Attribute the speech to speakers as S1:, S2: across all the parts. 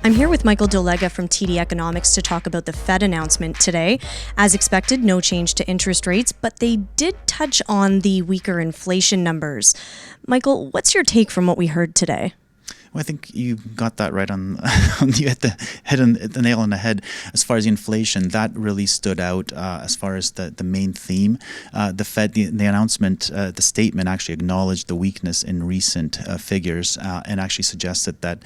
S1: I'm here with Michael Dolega from TD Economics to talk about the Fed announcement today. As expected, no change to interest rates, but they did touch on the weaker inflation numbers. Michael, what's your take from what we heard today?
S2: Well, I think you got that right on you hit the nail on the head. As far as the inflation, that really stood out as far as the main theme. The Fed, the announcement, the statement actually acknowledged the weakness in recent figures and actually suggested that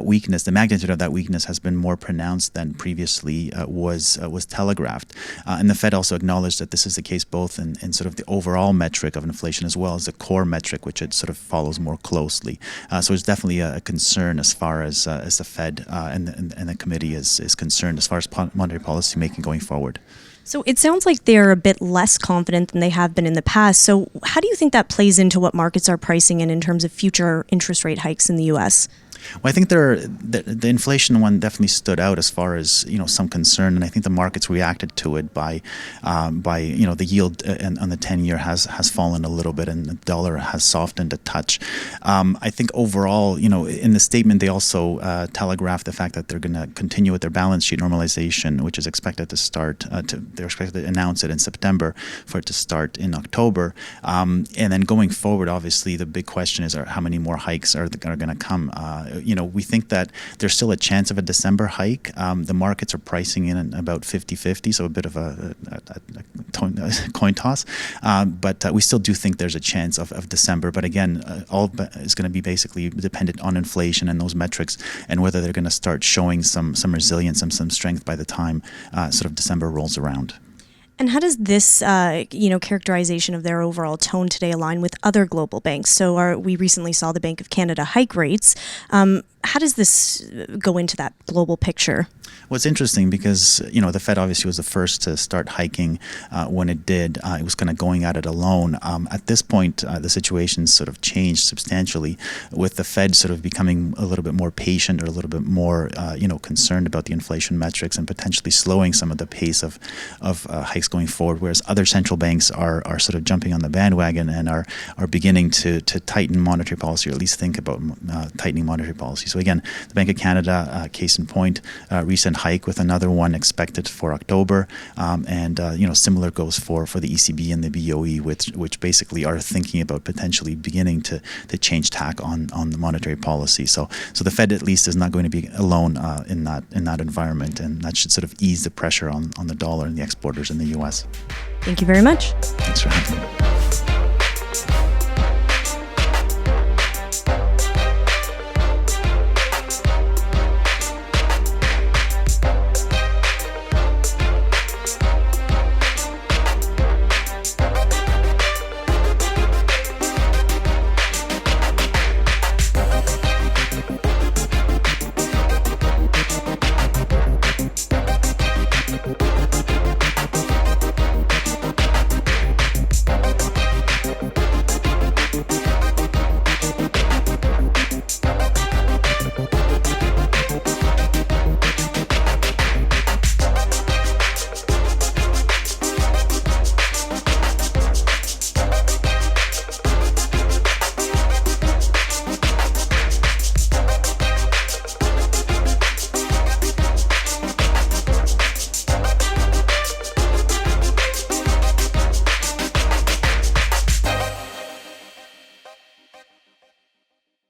S2: weakness, the magnitude of that weakness, has been more pronounced than previously was telegraphed. And the Fed also acknowledged that this is the case both in sort of the overall metric of inflation as well as the core metric, which it sort of follows more closely. So it's definitely a concern as far as the Fed and the committee is concerned as far as monetary policy making going forward.
S1: So it sounds like they're a bit less confident than they have been in the past. So how do you think that plays into what markets are pricing in terms of future interest rate hikes in the U.S.?
S2: Well, I think the inflation one definitely stood out as far as some concern, and I think the markets reacted to it by the yield on the 10-year has fallen a little bit, and the dollar has softened a touch. I think overall, in the statement they also telegraphed the fact that they're going to continue with their balance sheet normalization, which is expected to start. They're expected to announce it in September for it to start in October, and then going forward, obviously the big question is how many more hikes are going to come. We think that there's still a chance of a December hike. The markets are pricing in about 50-50, so a bit of a coin toss. But we still do think there's a chance of December. But again, all is going to be basically dependent on inflation and those metrics and whether they're going to start showing some resilience and some strength by the time sort of December rolls around.
S1: And how does this, characterization of their overall tone today align with other global banks? So we recently saw the Bank of Canada hike rates. How does this go into that global picture?
S2: Well, it's interesting because, the Fed obviously was the first to start hiking when it did. It was kind of going at it alone. At this point, the situation sort of changed substantially with the Fed sort of becoming a little bit more patient or a little bit more, concerned about the inflation metrics and potentially slowing some of the pace of hikes going forward, whereas other central banks are sort of jumping on the bandwagon and are beginning to tighten monetary policy, or at least think about tightening monetary policy. So again, the Bank of Canada, case in point, recent hike with another one expected for October, and similar goes for the ECB and the BOE, which basically are thinking about potentially beginning to change tack on the monetary policy. So the Fed at least is not going to be alone in that environment, and that should sort of ease the pressure on the dollar and the exporters in the U.S.
S1: Thank you very much.
S2: Thanks for having me.